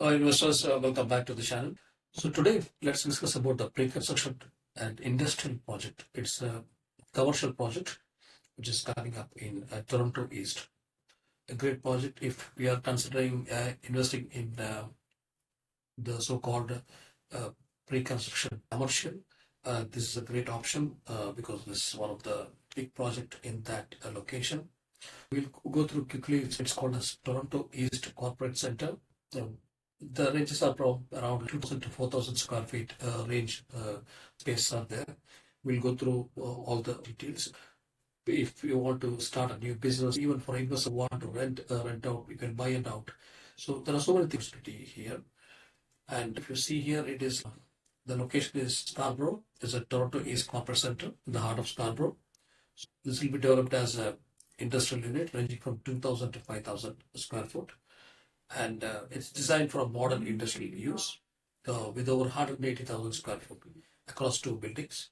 Investors, welcome back to the channel. So today, let's discuss about the pre-construction and industrial project. It's a commercial project which is coming up in Toronto East. A great project if we are considering investing in the so-called uh, pre-construction commercial. This is a great option because this is one of the big project in that location. We'll go through quickly. It's called as Toronto East Corporate Center. Um, the ranges are from around 2,000 to 4,000 square feet range space are there. We'll go through all the details. If you want to start a new business, even for investors who want to rent out, you can buy it out. So there are so many things to do here. And if you see here, it is the location is Scarborough. It's a Toronto East Corporate Center in the heart of Scarborough. This will be developed as a industrial unit ranging from 2,000 to 5,000 square foot, and it's designed for a modern industrial use with over 180,000 square foot across two buildings.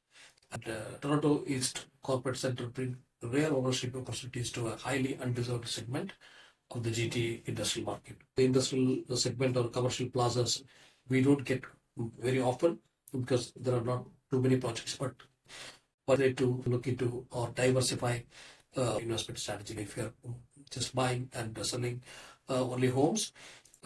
And Toronto East Corporate Center brings rare ownership opportunities to a highly undeserved segment of the GTA industrial market. The industrial segment or commercial plazas we don't get very often because there are not too many projects, but they to look into or diversify investment strategy. If you're just buying and selling only homes,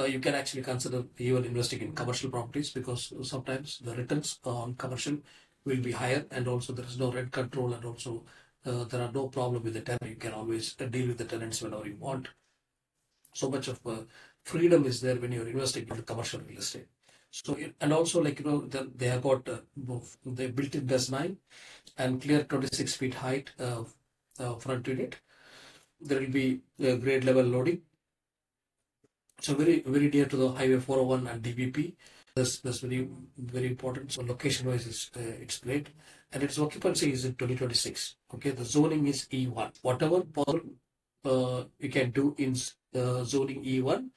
you can actually consider even investing in commercial properties because sometimes the returns on commercial will be higher, and also there is no rent control, and also there are no problem with the tenant. You can always deal with the tenants whenever you want. So much of freedom is there when you're investing in the commercial real estate. So and also they have got they built in mezzanine and clear 26 feet height front unit. There will be grade level loading. So very near to the highway 401 and DBP. That's very important. So location wise, it's great, and its occupancy is in 2026. Okay, the zoning is E1. Whatever possible you can do in zoning E1,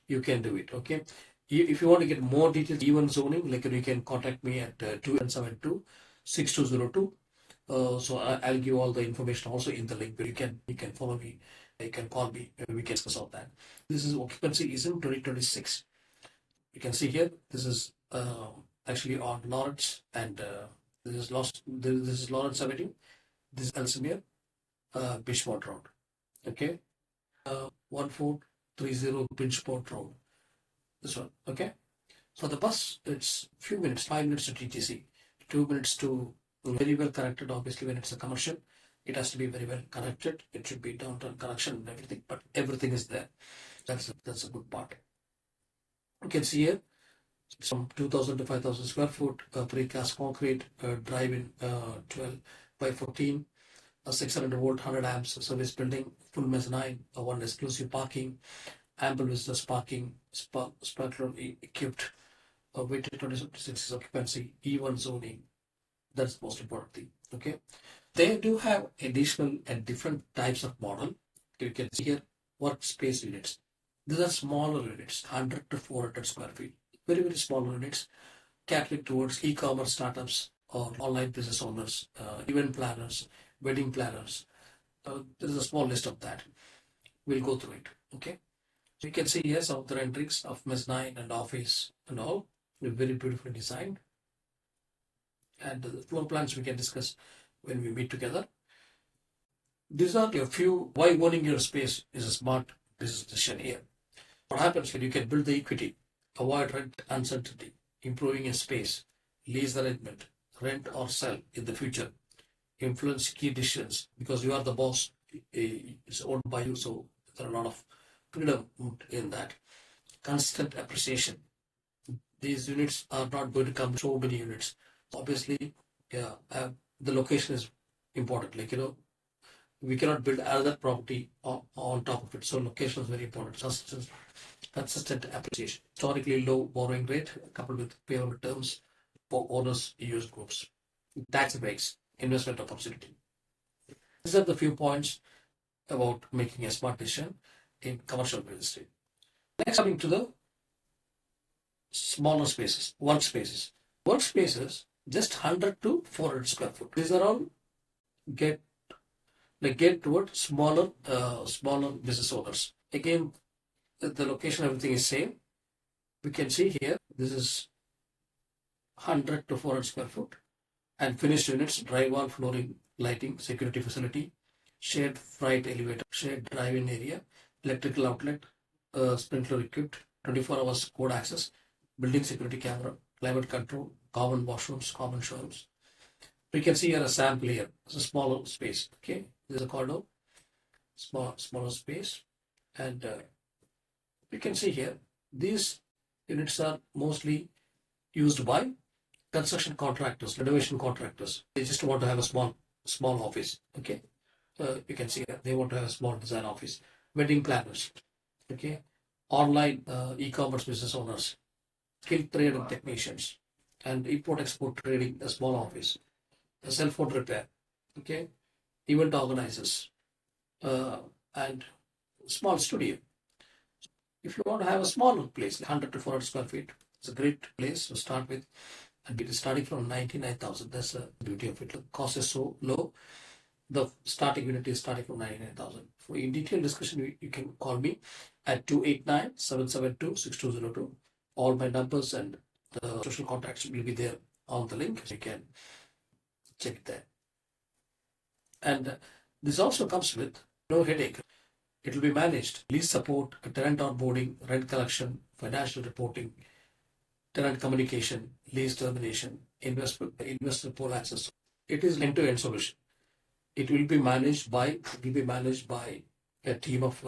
you can do it. Okay, if you want to get more details E1 zoning, like you can contact me at 2172 6202. So I'll give all the information also in the link. But you can follow me. You can call me. We can discuss all that. This is occupancy is in 2026. You can see here. This is actually on Lawrence, and this is This is Lawrence Avenue. This is Ellesmere, Bridgeport Road. Okay, 1430 Bridgeport Road. This one. Okay. So the bus, it's few minutes, 5 minutes to TTC, 2 minutes to very well connected. Obviously, when it's a commercial, it has to be very well connected. It should be downtown connection and everything, but everything is there. That's a good part. You can see here from 2,000 to 5,000 square foot, precast concrete, drive-in 12 by 14, 600 volt, 100 amps service building, full mezzanine, one exclusive parking, ample visitors parking, sparkler equipped, weighted 26 occupancy, E1 zoning. That's the most important thing. Okay. They do have additional and different types of model. You can see here workspace units. These are smaller units, 100 to 400 square feet. Very small units, catering towards e-commerce startups or online business owners, event planners, wedding planners. There is a small list of that. We'll go through it. Okay. So you can see here some of the renderings of mezzanine and office and all. They're very beautifully designed. And the floor plans we can discuss when we meet together. These are a few why owning your space is a smart business decision here. What happens when you can build the equity, avoid rent uncertainty, improving a space, lease arrangement, rent or sell in the future, influence key decisions because you are the boss. It's owned by you, so there are a lot of freedom in that. Constant appreciation. These units are not going to come so many units. Obviously, yeah, the location is important. We cannot build another property on top of it. So location is very important. Consistent appreciation. Historically low borrowing rate coupled with favorable terms for owners use groups. Tax breaks, investment opportunity. These are the few points about making a smart decision in commercial real estate. Next, coming to the smaller spaces, workspaces. Workspaces, just 100 to 400 square foot. These are all get towards smaller business owners. Again, the location, everything is same. We can see here, this is 100 to 400 square foot and finished units, drywall, flooring, lighting, security facility, shared freight elevator, shared drive-in area, electrical outlet, sprinkler equipped, 24 hours code access, building security camera, climate control, common washrooms, common showrooms. We can see here a sample here. It's a smaller space. Okay, there's a corridor, smaller space, and we can see here these units are mostly used by construction contractors, renovation contractors. They just want to have a small office. Okay, you can see here they want to have a small design office. Wedding planners. Okay, online e-commerce business owners, skilled trade and technicians, and import-export trading, a small office, a cell phone repair, okay, event organizers, and small studio. If you want to have a small place, 100 to 400 square feet, it's a great place to start with, and it is starting from 99,000. That's the beauty of it. The cost is so low. The starting unit is starting from 99,000. For in detailed discussion, you can call me at 289-772-6202. All my numbers and the social contacts will be there on the link. So you can check it there. And this also comes with no headache. It will be managed. Lease support, tenant onboarding, rent collection, financial reporting, tenant communication, lease termination, investor pool access. It is end-to-end solution. It will be managed by a team of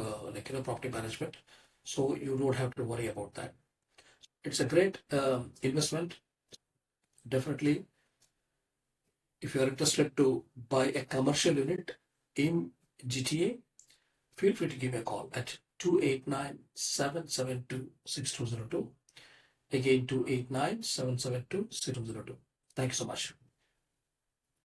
property management, so you don't have to worry about that. It's a great investment. Definitely, if you are interested to buy a commercial unit in GTA, feel free to give me a call at 289-772-6202. Again, 289-772-6202. Thank you so much.